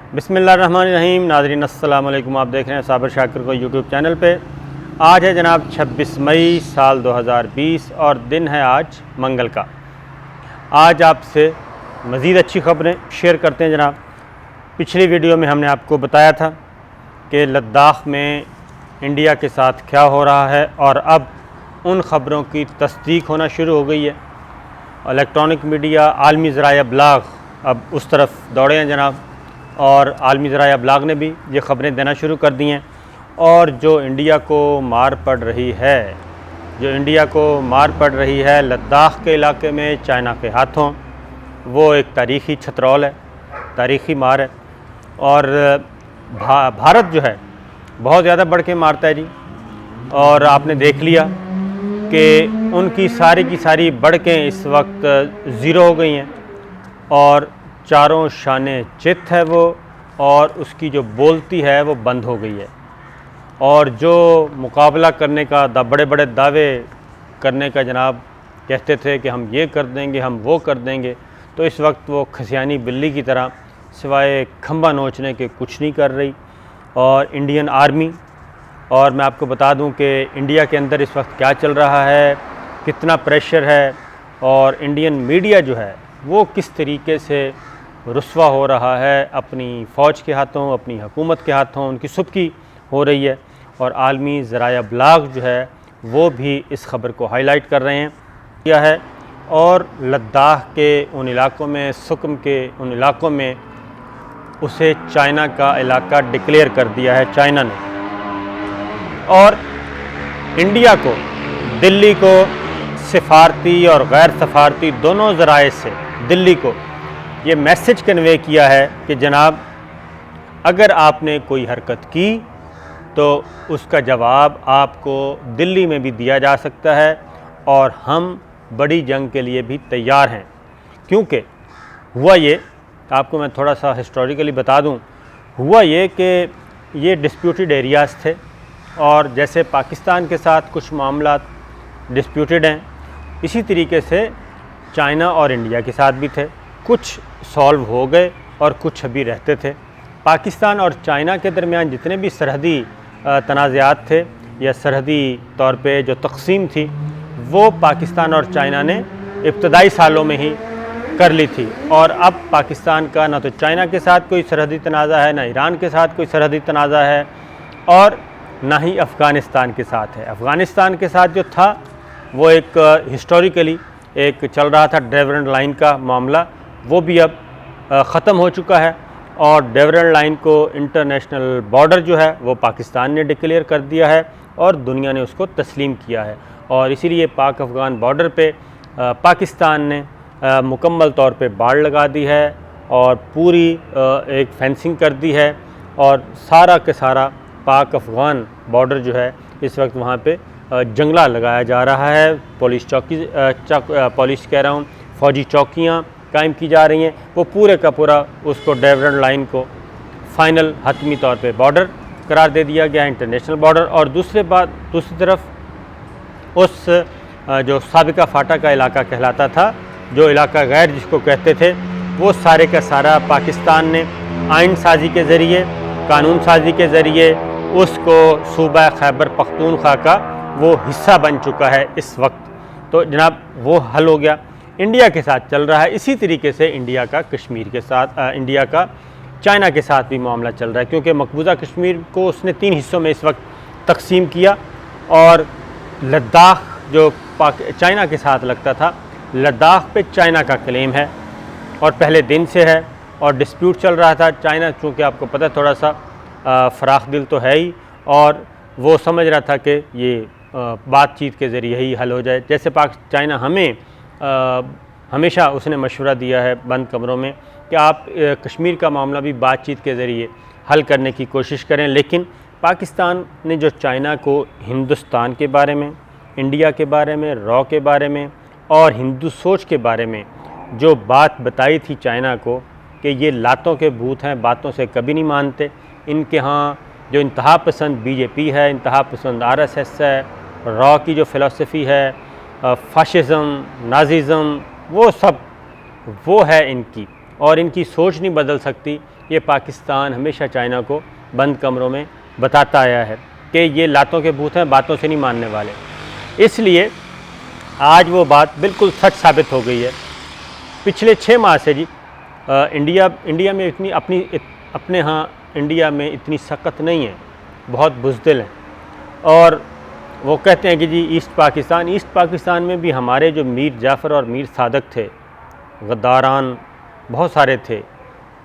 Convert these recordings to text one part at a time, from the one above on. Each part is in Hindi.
बिस्मिल्लाहिर्रहमानिर्रहीम। नाज़रीन अस्सलाम वालेकुम। आप देख रहे हैं साबिर शाकिर को यूट्यूब चैनल पे। आज है जनाब 26 मई साल 2020 और दिन है आज मंगल का। आज आपसे मज़ीद अच्छी ख़बरें शेयर करते हैं जनाब। पिछली वीडियो में हमने आपको बताया था कि लद्दाख में इंडिया के साथ क्या हो रहा है और अब उन ख़बरों की तस्दीक होना शुरू हो गई है। इलेक्ट्रॉनिक मीडिया, आलमी ज़राया अबलाग अब उस तरफ दौड़े हैं जनाब, और आलमी ज़राया अबलाग ने भी ये ख़बरें देना शुरू कर दी हैं। और जो इंडिया को मार पड़ रही है, लद्दाख के इलाके में चाइना के हाथों, वो एक तारीख़ी छतरौल है, तारीख़ी मार है। और भारत जो है बहुत ज़्यादा बढ़ के मारता है जी। और आपने देख लिया कि उनकी सारी की सारी बढ़कें इस वक्त ज़ीरो हो गई हैं और चारों शाने चित है वो, और उसकी जो बोलती है वो बंद हो गई है। और जो मुकाबला करने का बड़े बड़े दावे करने का जनाब कहते थे कि हम ये कर देंगे, हम वो कर देंगे, तो इस वक्त वो खसियानी बिल्ली की तरह सिवाय खंबा नोचने के कुछ नहीं कर रही। और इंडियन आर्मी, और मैं आपको बता दूं कि इंडिया के अंदर इस वक्त क्या चल रहा है, कितना प्रेशर है, और इंडियन मीडिया जो है वो किस तरीके से रुस्वा हो रहा है अपनी फ़ौज के हाथों, अपनी हुकूमत के हाथों, उनकी सुबकी हो रही है। और आलमी ज़राया अबलाग जो है वो भी इस ख़बर को हाईलाइट कर रहे हैं किया है। और लद्दाख के उन इलाक़ों में, सुकम के उन इलाक़ों में उसे चाइना का इलाका डिक्लेयर कर दिया है चाइना ने। और इंडिया को, दिल्ली को सिफारती और गैर सफारती दोनों ज़राए से दिल्ली को ये मैसेज कन्वे किया है कि जनाब अगर आपने कोई हरकत की तो उसका जवाब आपको दिल्ली में भी दिया जा सकता है, और हम बड़ी जंग के लिए भी तैयार हैं। क्योंकि हुआ ये, आपको मैं थोड़ा सा हिस्टोरिकली बता दूं, हुआ ये कि ये डिस्प्यूटेड एरियाज़ थे, और जैसे पाकिस्तान के साथ कुछ मामला डिस्प्यूटेड हैं, इसी तरीके से चाइना और इंडिया के साथ भी थे। कुछ सॉल्व हो गए और कुछ अभी रहते थे। पाकिस्तान और चाइना के दरमियान जितने भी सरहदी तनाज़ात थे या सरहदी तौर पे जो तक़सीम थी, वो पाकिस्तान और चाइना ने इब्तदाई सालों में ही कर ली थी। और अब पाकिस्तान का ना तो चाइना के साथ कोई सरहदी तनाज़ा है, ना ईरान के साथ कोई सरहदी तनाज़ा है, और ना ही अफ़गानिस्तान के साथ है। अफ़गानिस्तान के साथ जो था वो एक हिस्टोरिकली एक चल रहा था डेवरन लाइन का मामला, वो भी अब ख़त्म हो चुका है। और डेवरन लाइन को इंटरनेशनल बॉर्डर जो है वो पाकिस्तान ने डिक्लेयर कर दिया है और दुनिया ने उसको तस्लीम किया है। और इसीलिए पाक अफ़गान बॉर्डर पे पाकिस्तान ने मुकम्मल तौर पे बाड़ लगा दी है और पूरी एक फेंसिंग कर दी है, और सारा के सारा पाक अफ़गान बॉर्डर जो है इस वक्त वहाँ पे जंगला लगाया जा रहा है। पुलिस फ़ौजी चौकियाँ कायम की जा रही हैं। वो पूरे का पूरा उसको डेवरन लाइन को फ़ाइनल हतमी तौर पे बॉर्डर करार दे दिया गया है, इंटरनेशनल बॉर्डर। और दूसरी तरफ उस जो साबिका फाटा का इलाका कहलाता था, जो इलाका गैर जिसको कहते थे, वो सारे का सारा पाकिस्तान ने आइन साजी के ज़रिए, कानून साजी के ज़रिए उसको सूबा खैबर पख्तूनख्वा का वो हिस्सा बन चुका है इस वक्त। तो जनाब वो हल हो गया। इंडिया के साथ चल रहा है इसी तरीके से इंडिया का कश्मीर के साथ, इंडिया का चाइना के साथ भी मामला चल रहा है, क्योंकि मकबूजा कश्मीर को उसने 3 हिस्सों में इस वक्त तकसीम किया। और लद्दाख जो चाइना के साथ लगता था, लद्दाख पे चाइना का क्लेम है और पहले दिन से है, और डिस्प्यूट चल रहा था। चाइना चूँकि आपको पता है थोड़ा सा फ़राख दिल तो है ही, और वो समझ रहा था कि ये बातचीत के ज़रिए ही हल हो जाए। जैसे चाइना हमें हमेशा उसने मशवरा दिया है बंद कमरों में कि आप कश्मीर का मामला भी बातचीत के ज़रिए हल करने की कोशिश करें। लेकिन पाकिस्तान ने जो चाइना को हिंदुस्तान के बारे में, इंडिया के बारे में, रॉ के बारे में और हिंदू सोच के बारे में जो बात बताई थी चाइना को कि ये लातों के भूत हैं, बातों से कभी नहीं मानते, इनके यहाँ जो इंतहा पसंद बीजेपी है, इंतहा पसंद आरएसएस है, रॉ की जो फ़िलासफ़ी है, फ़ाशिज़म, नाज़िज़म, वो सब वो है इनकी, और इनकी सोच नहीं बदल सकती ये पाकिस्तान हमेशा चाइना को बंद कमरों में बताता आया है कि ये लातों के भूत हैं, बातों से नहीं मानने वाले। इसलिए आज वो बात बिल्कुल सच साबित हो गई है। पिछले 6 माह से जी इंडिया में इतनी अपने यहाँ इंडिया में इतनी सख्त नहीं है, बहुत बुज़दिल हैं। और वो कहते हैं कि जी ईस्ट पाकिस्तान में भी हमारे जो मीर जाफ़र और मीर सादक थे, गद्दारान बहुत सारे थे,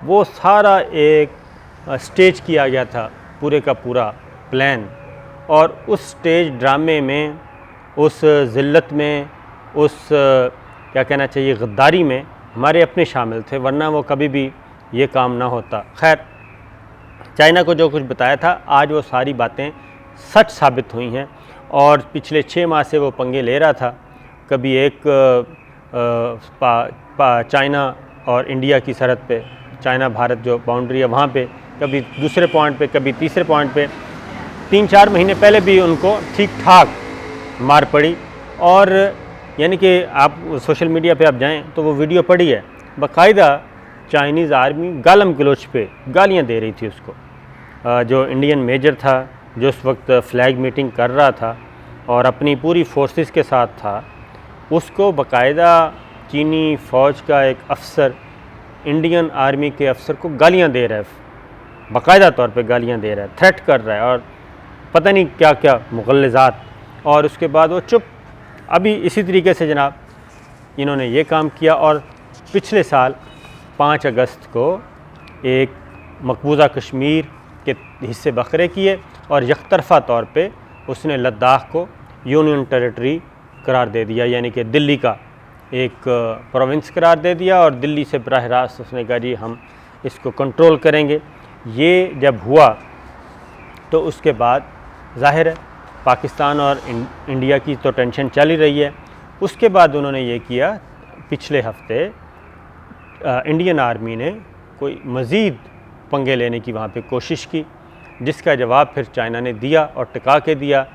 वो सारा एक स्टेज किया गया था, पूरे का पूरा प्लान। और उस स्टेज ड्रामे में, उस ज़िल्लत में, उस क्या कहना चाहिए गद्दारी में हमारे अपने शामिल थे, वरना वो कभी भी ये काम ना होता। खैर, चाइना को जो कुछ बताया था आज वो सारी बातें सच साबित हुई हैं। और पिछले 6 माह से वो पंगे ले रहा था, कभी एक चाइना और इंडिया की सरहद पे, चाइना भारत जो बाउंड्री है वहाँ पे, कभी दूसरे पॉइंट पे, कभी तीसरे पॉइंट पे। 3-4 महीने पहले भी उनको ठीक ठाक मार पड़ी। और यानी कि आप सोशल मीडिया पे आप जाएं तो वो वीडियो पड़ी है, बाकायदा चाइनीज़ आर्मी गालम गलोच पे गालियाँ दे रही थी उसको। जो इंडियन मेजर था, जो उस वक्त फ्लैग मीटिंग कर रहा था और अपनी पूरी फोर्सेस के साथ था, उसको बाकायदा चीनी फ़ौज का एक अफसर इंडियन आर्मी के अफसर को गालियां दे रहा है, बाकायदा तौर पे गालियां दे रहा है, थ्रेट कर रहा है और पता नहीं क्या क्या मुग़ल्लज़ात। और उसके बाद वो चुप। अभी इसी तरीके से जनाब इन्होंने ये काम किया। और पिछले साल 5 अगस्त को एक मकबूजा कश्मीर के हिस्से बखरे किए और यकतरफ़ा तौर पे उसने लद्दाख को यूनियन टेरिटरी करार दे दिया, यानी कि दिल्ली का एक प्रोविंस करार दे दिया। और दिल्ली से बराह रास्त उसने कहा जी हम इसको कंट्रोल करेंगे। ये जब हुआ तो उसके बाद ज़ाहिर है पाकिस्तान और इंडिया की तो टेंशन चल ही रही है। उसके बाद उन्होंने ये किया, पिछले हफ्ते इंडियन आर्मी ने कोई मज़ीद पंगे लेने की वहाँ पे कोशिश की, जिसका जवाब फिर चाइना ने दिया और टिका के दिया।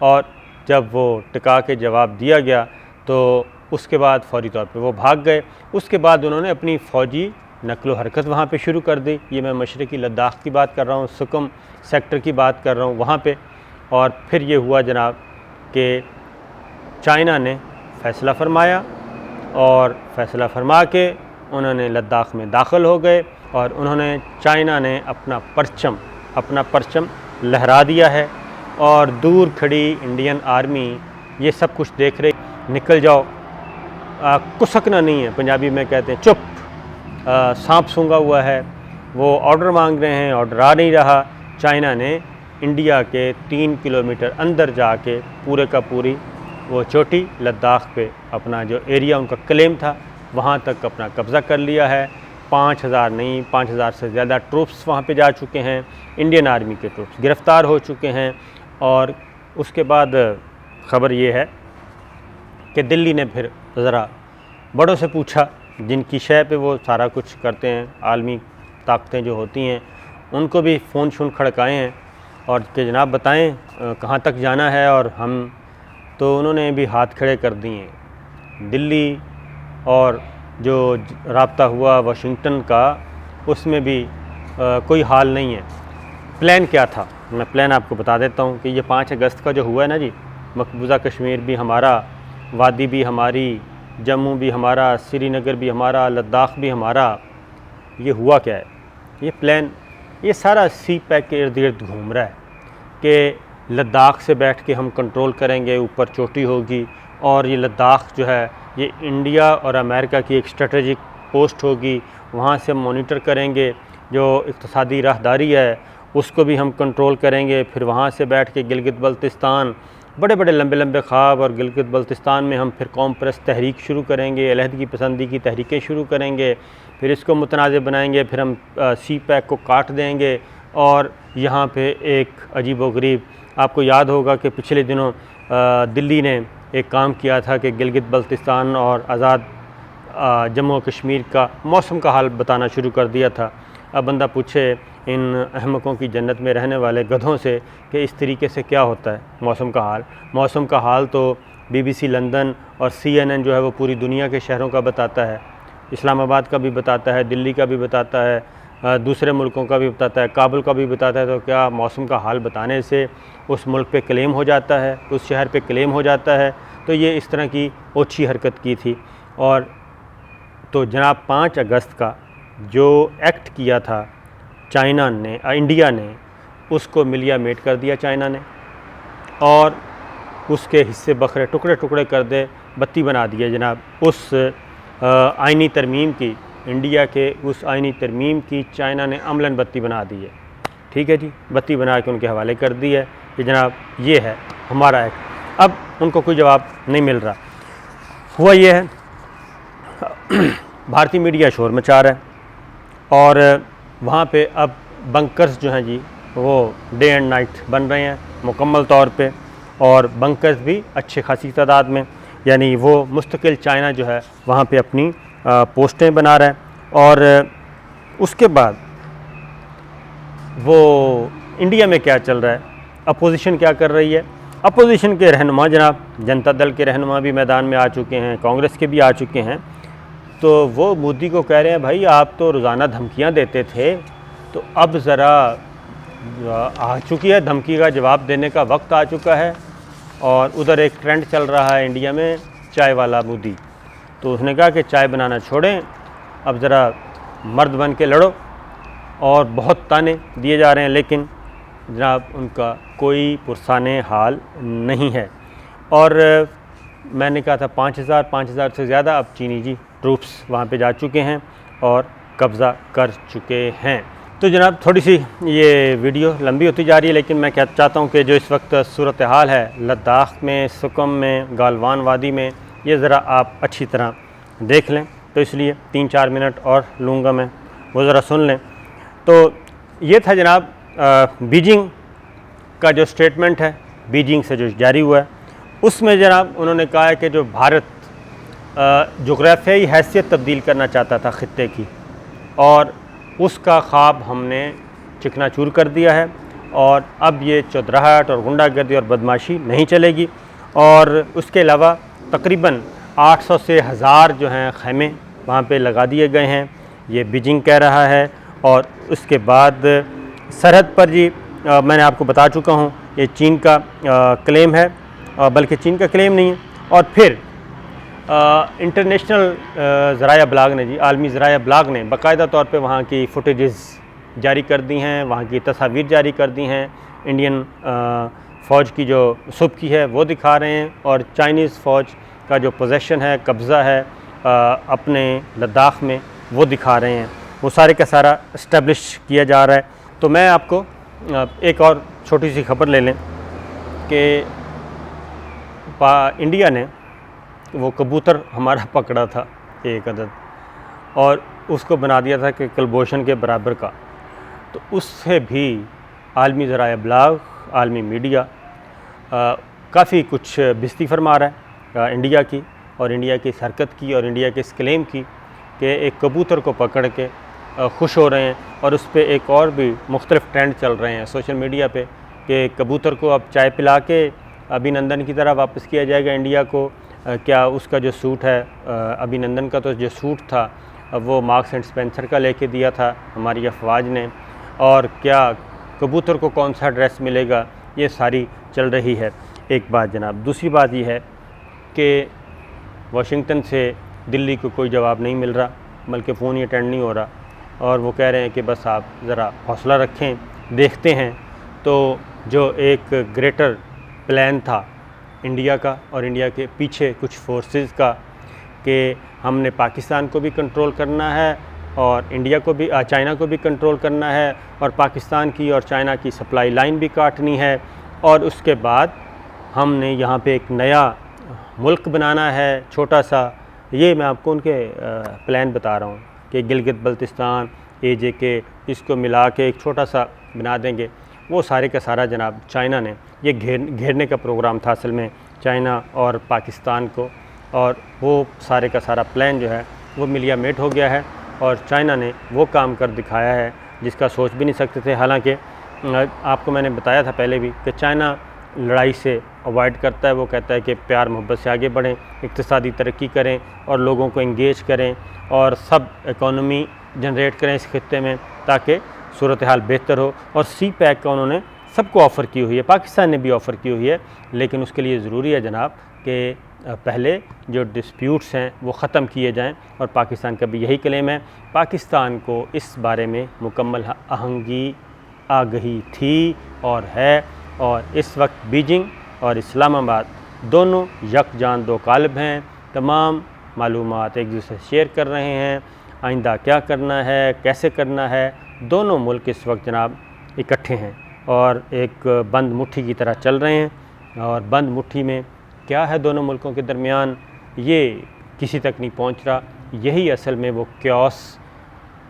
और जब वो टिका के जवाब दिया गया तो उसके बाद फौरी तौर पे वो भाग गए। उसके बाद उन्होंने अपनी फ़ौजी नकलो हरकत वहाँ पे शुरू कर दी। ये मैं मशरक़ी लद्दाख की बात कर रहा हूँ, सुकम सेक्टर की बात कर रहा हूँ वहाँ पे। और फिर ये हुआ जनाब कि चाइना ने फ़ैसला फरमाया और फ़ैसला फरमा के उन्होंने लद्दाख में दाखिल हो गए और उन्होंने चाइना ने अपना परचम लहरा दिया है। और दूर खड़ी इंडियन आर्मी ये सब कुछ देख रही, निकल जाओ, कुसकना नहीं है, पंजाबी में कहते हैं चुप, सांप सूंघा हुआ है। वो ऑर्डर मांग रहे हैं, ऑर्डर आ नहीं रहा। चाइना ने इंडिया के 3 किलोमीटर अंदर जाके पूरे का पूरी वो चोटी लद्दाख पे अपना जो एरिया उनका क्लेम था वहाँ तक अपना कब्ज़ा कर लिया है। 5000 नहीं 5000 से ज़्यादा ट्रूप्स वहाँ पे जा चुके हैं, इंडियन आर्मी के ट्रूप्स गिरफ़्तार हो चुके हैं। और उसके बाद ख़बर ये है कि दिल्ली ने फिर ज़रा बड़ों से पूछा, जिनकी शय पे वो सारा कुछ करते हैं, आलमी ताकतें जो होती हैं, उनको भी फ़ोन शोन खड़काए हैं और कि जनाब बताएं कहाँ तक जाना है। और हम तो उन्होंने भी हाथ खड़े कर दिए हैं। दिल्ली और जो राब्ता हुआ वाशिंगटन का, उसमें भी कोई हाल नहीं है। प्लान क्या था, मैं प्लान आपको बता देता हूँ कि ये 5 अगस्त का जो हुआ है ना जी, मकबूजा कश्मीर भी हमारा, वादी भी हमारी, जम्मू भी हमारा, श्रीनगर भी हमारा, लद्दाख भी हमारा। ये हुआ क्या है, ये प्लान ये सारा सी पैक के इर्द गिर्द घूम रहा है कि लद्दाख से बैठ के हम कंट्रोल करेंगे, ऊपर चोटी होगी और ये लद्दाख जो है ये इंडिया और अमेरिका की एक स्ट्रेटेजिक पोस्ट होगी, वहाँ से हम मॉनिटर करेंगे। जो इक़्तिसादी राहदारी है उसको भी हम कंट्रोल करेंगे। फिर वहाँ से बैठ के गिलगित बल्तिस्तान, बड़े बड़े लंबे लंबे ख्वाब, और गिलगित बल्तिस्तान में हम फिर कौम परस्त तहरीक शुरू करेंगे, अलहदगी पसंदी की तहरीकें शुरू करेंगे, फिर इसको मुतनाज़ बनाएंगे, फिर हम सी पैक को काट देंगे। और यहाँ पे एक अजीब व गरीब, आपको याद होगा कि पिछले दिनों दिल्ली ने एक काम किया था कि गिलगित बल्तिस्तान और आज़ाद जम्मू कश्मीर का मौसम का हाल बताना शुरू कर दिया था। अब बंदा पूछे इन अहमकों की जन्नत में रहने वाले गधों से कि इस तरीके से क्या होता है मौसम का हाल। मौसम का हाल तो BBC लंदन और CNN जो है वो पूरी दुनिया के शहरों का बताता है, इस्लामाबाद का भी बताता है, दिल्ली का भी बताता है, दूसरे मुल्कों का भी बताता है, काबुल का भी बताता है, तो क्या मौसम का हाल बताने से उस मुल्क पे क्लेम हो जाता है, उस शहर पे क्लेम हो जाता है? तो ये इस तरह की ओछी हरकत की थी। और तो जनाब 5 अगस्त का जो एक्ट किया था चाइना ने, इंडिया ने, उसको मिलिया मेट कर दिया चाइना ने, और उसके हिस्से बखरे टुकड़े टुकड़े कर दे बत्ती बना दिया जनाब। उस आइनी तरमीम की, इंडिया के उस आइनी तरमीम की चाइना ने अमलन बत्ती बना दी है। ठीक है जी, बत्ती बना के उनके हवाले कर दी है कि जनाब ये है हमारा एक्ट। अब उनको कोई जवाब नहीं मिल रहा। हुआ ये है, भारतीय मीडिया शोर मचा रहा है और वहाँ पे अब बंकर्स जो हैं जी वो डे एंड नाइट बन रहे हैं मुकम्मल तौर पे, और बंकर्स भी अच्छी खासी तादाद में, यानी वो मुस्तकिल चाइना जो है वहाँ पे अपनी पोस्टें बना रहा है। और उसके बाद वो इंडिया में क्या चल रहा है, अपोजिशन क्या कर रही है? अपोजिशन के रहनुमा जनाब, जनता दल के रहनुमा भी मैदान में आ चुके हैं, कांग्रेस के भी आ चुके हैं। तो वो मोदी को कह रहे हैं, भाई आप तो रोज़ाना धमकियां देते थे, तो अब ज़रा आ चुकी है, धमकी का जवाब देने का वक्त आ चुका है। और उधर एक ट्रेंड चल रहा है इंडिया में, चाय वाला मोदी। तो उसने कहा कि चाय बनाना छोड़ें, अब ज़रा मर्द बन के लड़ो। और बहुत ताने दिए जा रहे हैं, लेकिन जनाब उनका कोई पुरसाने हाल नहीं है। और मैंने कहा था 5,000 से ज़्यादा अब चीनी जी ट्रूप्स वहाँ पे जा चुके हैं और कब्ज़ा कर चुके हैं। तो जनाब थोड़ी सी ये वीडियो लंबी होती जा रही है, लेकिन मैं क्या चाहता हूँ कि जो इस वक्त सूरत हाल है लद्दाख में, सुकम में, गालवान वादी में, ये ज़रा आप अच्छी तरह देख लें। तो इसलिए 3-4 मिनट और लूँगा मैं, वो ज़रा सुन लें। तो ये था जनाब बीजिंग का जो स्टेटमेंट है, बीजिंग से जो जारी हुआ है, उसमें जनाब उन्होंने कहा है कि जो भारत जोग्राफियाई हैसियत तब्दील करना चाहता था ख़ित्ते की, और उसका ख्वाब हमने चिकनाचूर कर दिया है, और अब ये चौधराहट और गुंडागर्दी और बदमाशी नहीं चलेगी। और उसके अलावा तकरीबन 800 से 1000 जो हैं ख़ैमे वहाँ पे लगा दिए गए हैं, ये बीजिंग कह रहा है। और उसके बाद सरहद पर जी मैंने आपको बता चुका हूँ, ये चीन का क्लेम है, बल्कि चीन का क्लेम नहीं है। और फिर इंटरनेशनल ज़राया ब्लाग ने जी, आलमी ज़राया ब्लाग ने बाकायदा तौर पे वहाँ की फुटेजेस जारी कर दी हैं, वहाँ की तस्वीर जारी कर दी हैं। इंडियन फ़ौज की जो सुबकी है वो दिखा रहे हैं, और चाइनीज़ फ़ौज का जो पोजेशन है, कब्ज़ा है अपने लद्दाख में, वो दिखा रहे हैं। वो सारे का सारा इस्टेब्लिश किया जा रहा है। तो मैं आपको एक और छोटी सी खबर ले लें कि इंडिया ने वो कबूतर हमारा पकड़ा था एक अदद, और उसको बना दिया था कि कुलभूषण के बराबर का। तो उससे भी आलमी ज़राया ब्लाग, आलमी मीडिया काफ़ी कुछ बिस्ती फरमा रहा है इंडिया की, और इंडिया की इस हरकत की, और इंडिया के इस क्लेम की कि एक कबूतर को पकड़ के खुश हो रहे हैं। और उस पर एक और भी मुख्तलिफ ट्रेंड चल रहे हैं सोशल मीडिया पे कि कबूतर को अब चाय पिला के अभिनंदन की तरह वापस किया जाएगा इंडिया को। क्या उसका जो सूट है, अभिनंदन का तो जो सूट था वो मार्क्स एंड स्पेंसर का लेके दिया था हमारी अफवाज ने, और क्या कबूतर को कौन सा ड्रेस मिलेगा, ये सारी चल रही है एक बात जनाब। दूसरी बात ये है कि वाशिंगटन से दिल्ली को कोई जवाब नहीं मिल रहा, बल्कि फ़ोन ही अटेंड नहीं हो रहा, और वो कह रहे हैं कि बस आप ज़रा हौसला रखें, देखते हैं। तो जो एक ग्रेटर प्लान था इंडिया का और इंडिया के पीछे कुछ फोर्सेस का कि हमने पाकिस्तान को भी कंट्रोल करना है और इंडिया को भी, चाइना को भी कंट्रोल करना है, और पाकिस्तान की और चाइना की सप्लाई लाइन भी काटनी है, और उसके बाद हमने यहाँ पे एक नया मुल्क बनाना है छोटा सा। ये मैं आपको उनके प्लान बता रहा हूँ कि गिलगित बल्तिस्तान, AJK, इसको मिला के एक छोटा सा बना देंगे। वो सारे का सारा जनाब चाइना ने ये घेरने का प्रोग्राम था असल में, चाइना और पाकिस्तान को, और वो सारे का सारा प्लान जो है वो मिलिया मेट हो गया है, और चाइना ने वो काम कर दिखाया है जिसका सोच भी नहीं सकते थे। हालांकि आपको मैंने बताया था पहले भी कि चाइना लड़ाई से अवॉइड करता है। वो कहता है कि प्यार मोहब्बत से आगे बढ़ें, इक़्तिसादी तरक्की करें और लोगों को इंगेज करें और सब इकॉनमी जनरेट करें इस खित्ते में ताकि सूरत हाल बेहतर हो। और सी पैक का उन्होंने सबको ऑफ़र की हुई है, पाकिस्तान ने भी ऑफ़र की हुई है, लेकिन उसके लिए ज़रूरी है जनाब कि पहले जो डिस्प्यूट्स हैं वो ख़त्म किए जाएं। और पाकिस्तान का भी यही क्लेम है। पाकिस्तान को इस बारे में मुकम्मल आगही थी और है, और इस वक्त बीजिंग और इस्लामाबाद दोनों यकजान दो कालब हैं। तमाम मालूमात एक दूसरे से शेयर कर रहे हैं, आइंदा क्या करना है, कैसे करना है। दोनों मुल्क इस वक्त जनाब इकट्ठे हैं और एक बंद मुट्ठी की तरह चल रहे हैं। और बंद मुट्ठी में क्या है दोनों मुल्कों के दरमियान, ये किसी तक नहीं पहुंच रहा। यही असल में वो क्यास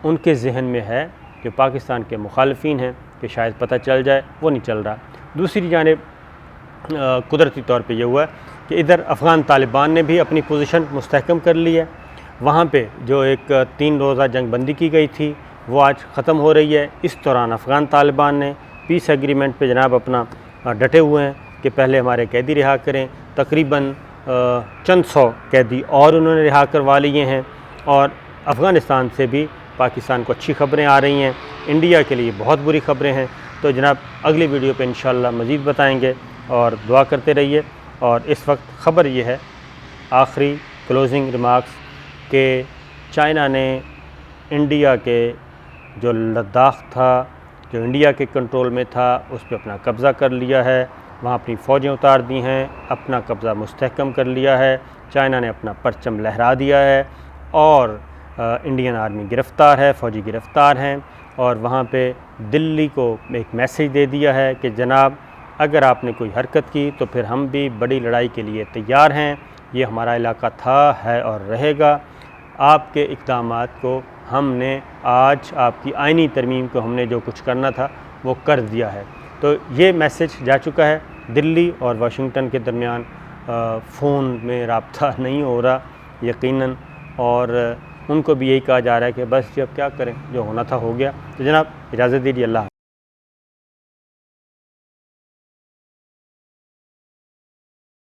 उनके जहन में है जो पाकिस्तान के मुखालफीन हैं कि शायद पता चल जाए, वो नहीं चल रहा। दूसरी जानिब कुदरती तौर पे ये हुआ है कि इधर अफ़गान तालिबान ने भी अपनी पोजीशन मुस्तहकम कर ली है। वहाँ पे जो एक 3 रोज़ा जंग बंदी की गई थी वो आज ख़त्म हो रही है। इस दौरान अफ़गान तालिबान ने पीस एग्रीमेंट पे जनाब अपना डटे हुए हैं कि पहले हमारे कैदी रिहा करें। तकरीबन चंद 100 कैदी और उन्होंने रिहा करवा लिए हैं। और अफ़गानिस्तान से भी पाकिस्तान को अच्छी ख़बरें आ रही हैं, इंडिया के लिए बहुत बुरी ख़बरें हैं। तो जनाब अगली वीडियो पे इंशाअल्लाह मज़ीद बताएंगे और दुआ करते रहिए। और इस वक्त ख़बर ये है, आखिरी क्लोजिंग रिमार्क्स, के चाइना ने इंडिया के जो लद्दाख था, जो इंडिया के कंट्रोल में था, उस पर अपना कब्ज़ा कर लिया है। वहाँ अपनी फ़ौजें उतार दी हैं, अपना कब्ज़ा मुस्तहकम कर लिया है। चाइना ने अपना परचम लहरा दिया है और इंडियन आर्मी गिरफ़्तार है, फ़ौजी गिरफ़्तार हैं। और वहाँ पे दिल्ली को एक मैसेज दे दिया है कि जनाब अगर आपने कोई हरकत की तो फिर हम भी बड़ी लड़ाई के लिए तैयार हैं। ये हमारा इलाका था, है और रहेगा। आपके इक़दामात को हमने आज, आपकी आइनी तरमीम को हमने जो कुछ करना था वो कर दिया है। तो ये मैसेज जा चुका है। दिल्ली और वाशिंगटन के दरमियान फ़ोन में राब्ता नहीं हो रहा यकीनन, और उनको भी यही कहा जा रहा है कि बस जब क्या करें, जो होना था हो गया। तो जनाब इजाज़त दीजिए, अल्लाह।